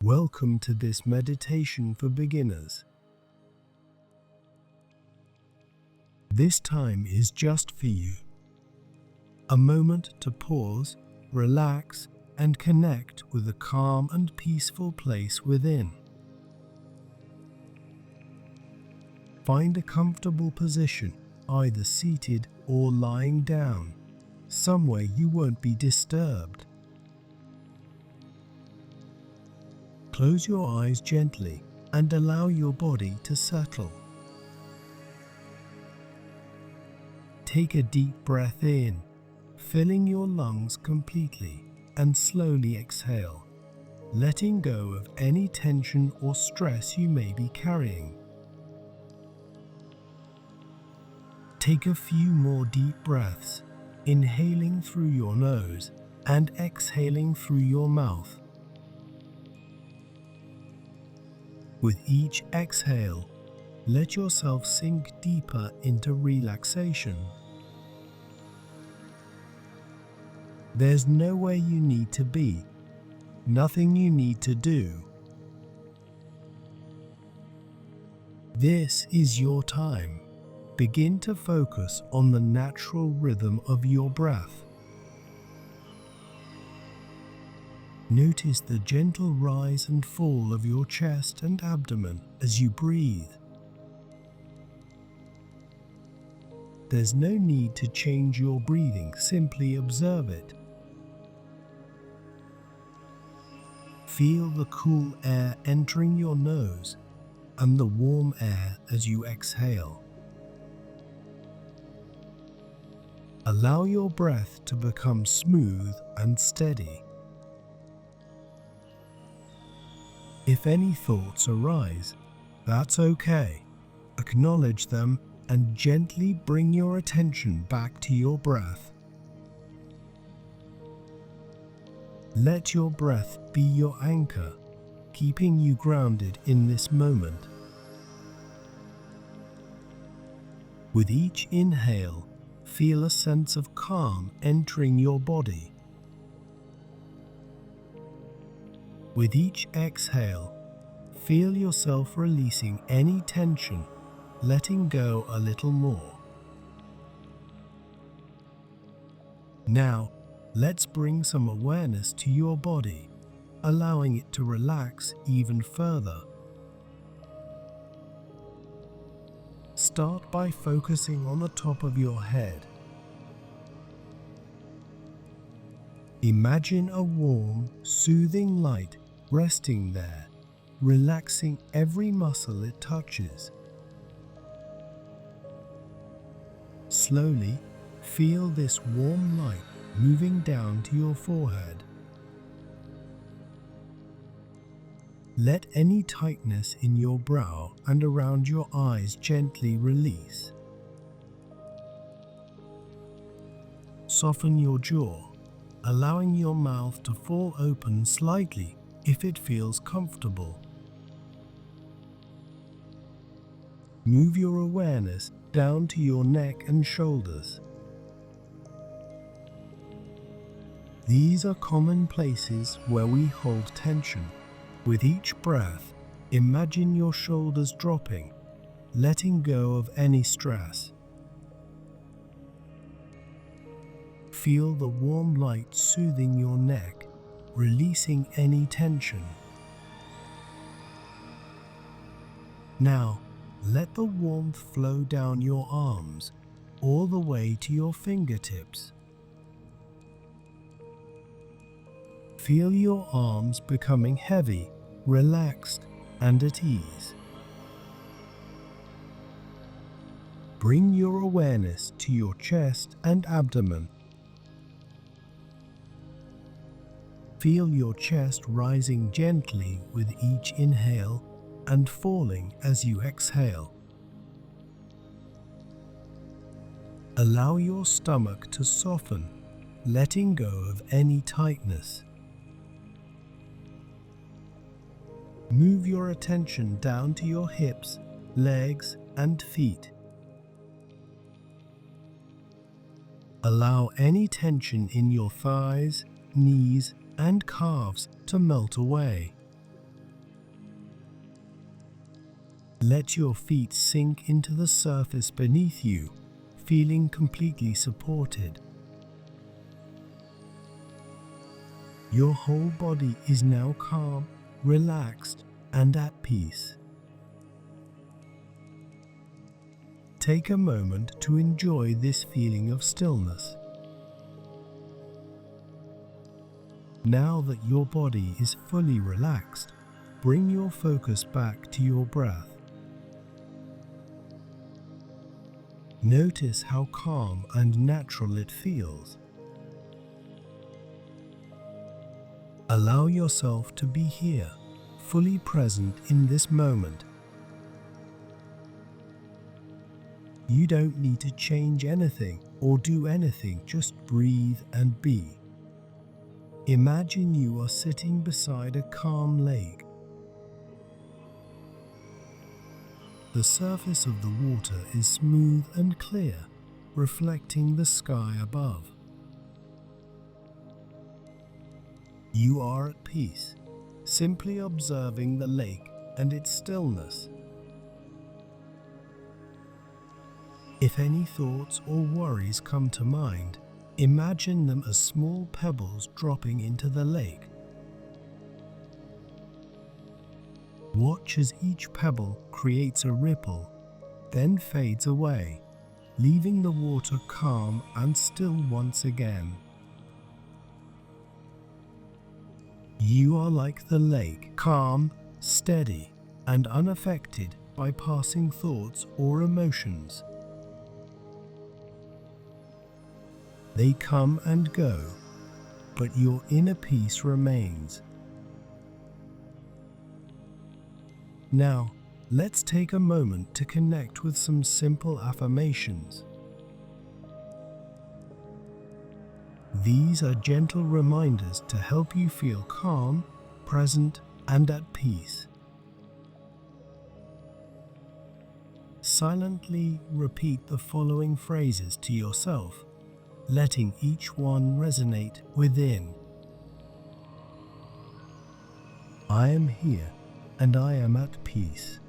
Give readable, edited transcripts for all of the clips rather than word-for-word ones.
Welcome to this meditation for beginners. This time is just for you. A moment to pause, relax, and connect with a calm and peaceful place within. Find a comfortable position, either seated or lying down, somewhere you won't be disturbed. Close your eyes gently and allow your body to settle. Take a deep breath in, filling your lungs completely, and slowly exhale, letting go of any tension or stress you may be carrying. Take a few more deep breaths, inhaling through your nose and exhaling through your mouth. With each exhale, let yourself sink deeper into relaxation. There's nowhere you need to be, nothing you need to do. This is your time. Begin to focus on the natural rhythm of your breath. Notice the gentle rise and fall of your chest and abdomen as you breathe. There's no need to change your breathing, simply observe it. Feel the cool air entering your nose and the warm air as you exhale. Allow your breath to become smooth and steady. If any thoughts arise, that's okay. Acknowledge them and gently bring your attention back to your breath. Let your breath be your anchor, keeping you grounded in this moment. With each inhale, feel a sense of calm entering your body. With each exhale, feel yourself releasing any tension, letting go a little more. Now, let's bring some awareness to your body, allowing it to relax even further. Start by focusing on the top of your head. Imagine a warm, soothing light resting there, relaxing every muscle it touches. Slowly, feel this warm light moving down to your forehead. Let any tightness in your brow and around your eyes gently release. Soften your jaw, allowing your mouth to fall open slightly if it feels comfortable. Move your awareness down to your neck and shoulders. These are common places where we hold tension. With each breath, imagine your shoulders dropping, letting go of any stress. Feel the warm light soothing your neck, releasing any tension. Now, let the warmth flow down your arms, all the way to your fingertips. Feel your arms becoming heavy, relaxed, and at ease. Bring your awareness to your chest and abdomen. Feel your chest rising gently with each inhale and falling as you exhale. Allow your stomach to soften, letting go of any tightness. Move your attention down to your hips, legs, and feet. Allow any tension in your thighs, knees, and calves to melt away. Let your feet sink into the surface beneath you, feeling completely supported. Your whole body is now calm, relaxed, and at peace. Take a moment to enjoy this feeling of stillness. Now that your body is fully relaxed, bring your focus back to your breath. Notice how calm and natural it feels. Allow yourself to be here, fully present in this moment. You don't need to change anything or do anything, just breathe and be. Imagine you are sitting beside a calm lake. The surface of the water is smooth and clear, reflecting the sky above. You are at peace, simply observing the lake and its stillness. If any thoughts or worries come to mind, imagine them as small pebbles dropping into the lake. Watch as each pebble creates a ripple, then fades away, leaving the water calm and still once again. You are like the lake, calm, steady, and unaffected by passing thoughts or emotions. They come and go, but your inner peace remains. Now, let's take a moment to connect with some simple affirmations. These are gentle reminders to help you feel calm, present, and at peace. Silently repeat the following phrases to yourself, letting each one resonate within. I am here and I am at peace.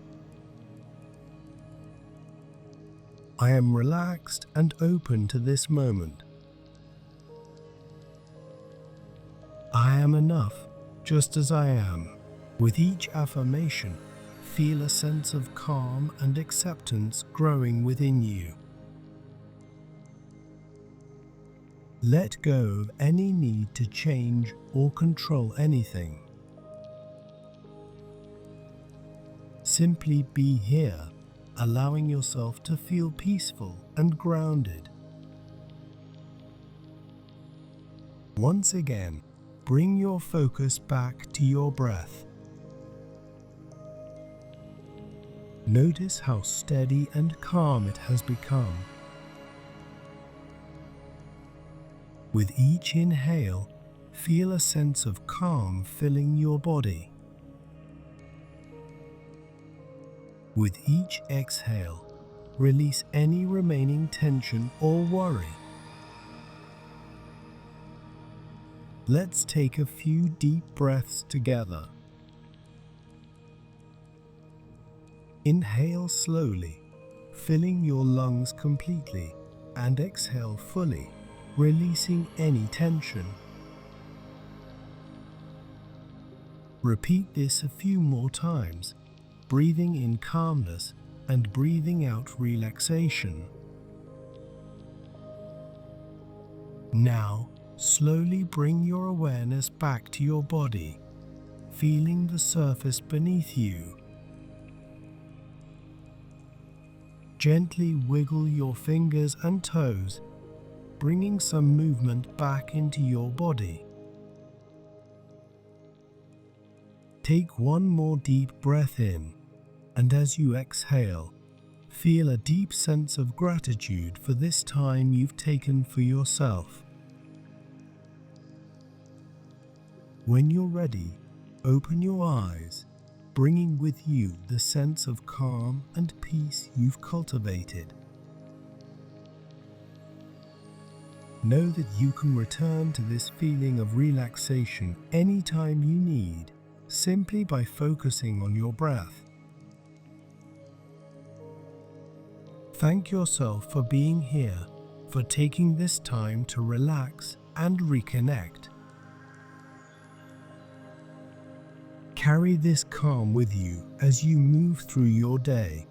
I am relaxed and open to this moment. I am enough just as I am. With each affirmation, feel a sense of calm and acceptance growing within you. Let go of any need to change or control anything. Simply be here, allowing yourself to feel peaceful and grounded. Once again, bring your focus back to your breath. Notice how steady and calm it has become. With each inhale, feel a sense of calm filling your body. With each exhale, release any remaining tension or worry. Let's take a few deep breaths together. Inhale slowly, filling your lungs completely, and exhale fully, releasing any tension. Repeat this a few more times, breathing in calmness and breathing out relaxation. Now, slowly bring your awareness back to your body, feeling the surface beneath you. Gently wiggle your fingers and toes, bringing some movement back into your body. Take one more deep breath in, and as you exhale, feel a deep sense of gratitude for this time you've taken for yourself. When you're ready, open your eyes, bringing with you the sense of calm and peace you've cultivated. Know that you can return to this feeling of relaxation anytime you need, simply by focusing on your breath. Thank yourself for being here, for taking this time to relax and reconnect. Carry this calm with you as you move through your day.